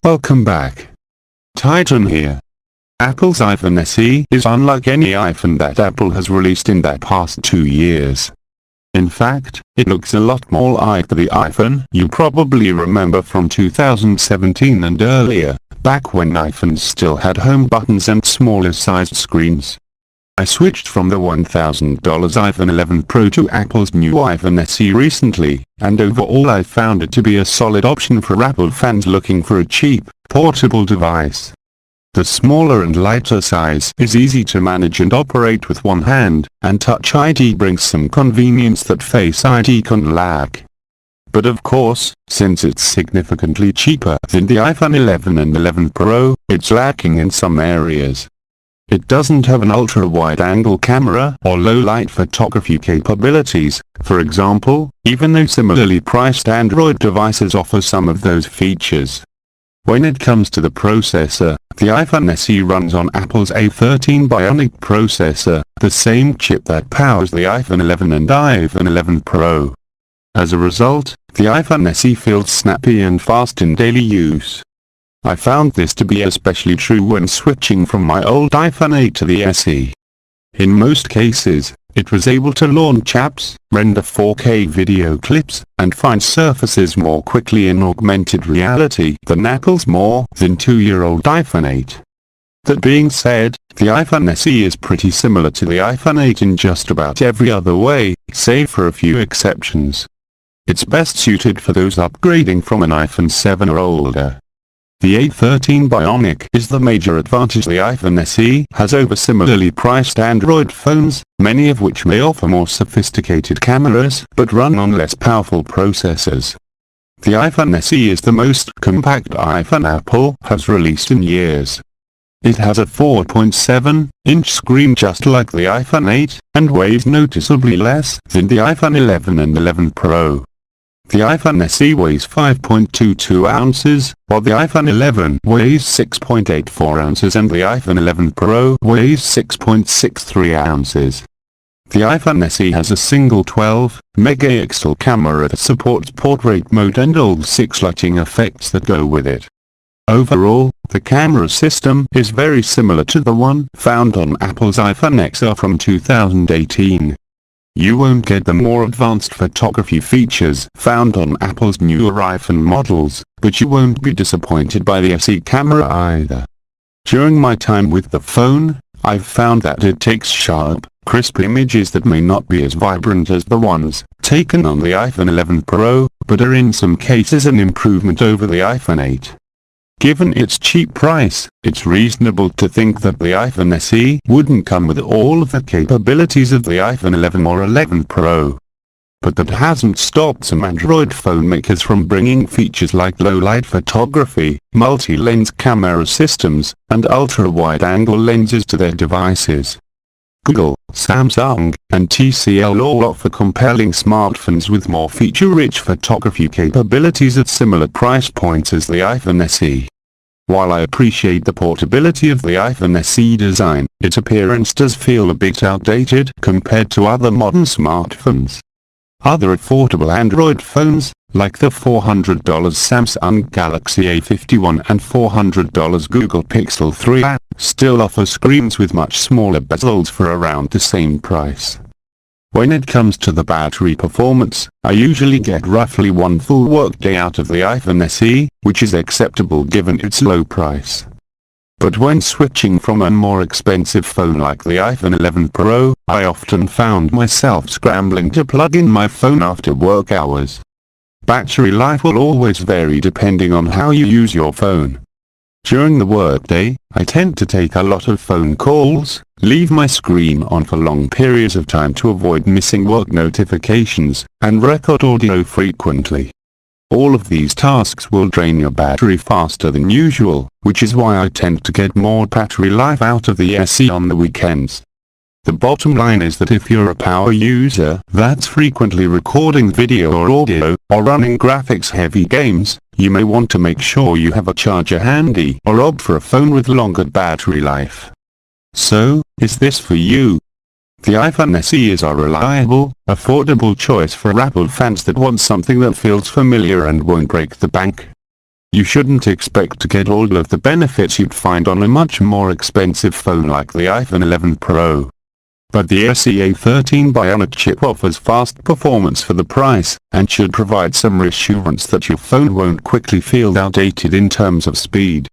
Welcome back. Titan here. Apple's iPhone SE is unlike any iPhone that Apple has released in the past 2 years. In fact, it looks a lot more like the iPhone you probably remember from 2017 and earlier, back when iPhones still had home buttons and smaller sized screens. I switched from the $1,000 iPhone 11 Pro to Apple's new iPhone SE recently, and overall I found it to be a solid option for Apple fans looking for a cheap, portable device. The smaller and lighter size is easy to manage and operate with one hand, and Touch ID brings some convenience that Face ID can lack. But of course, since it's significantly cheaper than the iPhone 11 and 11 Pro, it's lacking in some areas. It doesn't have an ultra-wide-angle camera or low-light photography capabilities, for example, even though similarly priced Android devices offer some of those features. When it comes to the processor, the iPhone SE runs on Apple's A13 Bionic processor, the same chip that powers the iPhone 11 and iPhone 11 Pro. As a result, the iPhone SE feels snappy and fast in daily use. I found this to be especially true when switching from my old iPhone 8 to the SE. In most cases, it was able to launch apps, render 4K video clips, and find surfaces more quickly in augmented reality than Apple's more than 2-year-old iPhone 8. That being said, the iPhone SE is pretty similar to the iPhone 8 in just about every other way, save for a few exceptions. It's best suited for those upgrading from an iPhone 7 or older. The A13 Bionic is the major advantage the iPhone SE has over similarly priced Android phones, many of which may offer more sophisticated cameras but run on less powerful processors. The iPhone SE is the most compact iPhone Apple has released in years. It has a 4.7-inch screen just like the iPhone 8, and weighs noticeably less than the iPhone 11 and 11 Pro. The iPhone SE weighs 5.22 ounces, while the iPhone 11 weighs 6.84 ounces and the iPhone 11 Pro weighs 6.63 ounces. The iPhone SE has a single 12-megapixel camera that supports portrait mode and all 6 lighting effects that go with it. Overall, the camera system is very similar to the one found on Apple's iPhone XR from 2018. You won't get the more advanced photography features found on Apple's newer iPhone models, but you won't be disappointed by the SE camera either. During my time with the phone, I've found that it takes sharp, crisp images that may not be as vibrant as the ones taken on the iPhone 11 Pro, but are in some cases an improvement over the iPhone 8. Given its cheap price, it's reasonable to think that the iPhone SE wouldn't come with all of the capabilities of the iPhone 11 or 11 Pro. But that hasn't stopped some Android phone makers from bringing features like low-light photography, multi-lens camera systems, and ultra-wide-angle lenses to their devices. Google, Samsung, and TCL all offer compelling smartphones with more feature-rich photography capabilities at similar price points as the iPhone SE. While I appreciate the portability of the iPhone SE design, its appearance does feel a bit outdated compared to other modern smartphones. Other affordable Android phones, like the $400 Samsung Galaxy A51 and $400 Google Pixel 3, still offer screens with much smaller bezels for around the same price. When it comes to the battery performance, I usually get roughly 1 full workday out of the iPhone SE, which is acceptable given its low price. But when switching from a more expensive phone like the iPhone 11 Pro, I often found myself scrambling to plug in my phone after work hours. Battery life will always vary depending on how you use your phone. During the workday, I tend to take a lot of phone calls, leave my screen on for long periods of time to avoid missing work notifications, and record audio frequently. All of these tasks will drain your battery faster than usual, which is why I tend to get more battery life out of the SE on the weekends. The bottom line is that if you're a power user that's frequently recording video or audio, or running graphics-heavy games, you may want to make sure you have a charger handy or opt for a phone with longer battery life. So, is this for you? The iPhone SE is a reliable, affordable choice for Apple fans that want something that feels familiar and won't break the bank. You shouldn't expect to get all of the benefits you'd find on a much more expensive phone like the iPhone 11 Pro. But the SE-A13 Bionic chip offers fast performance for the price, and should provide some reassurance that your phone won't quickly feel outdated in terms of speed.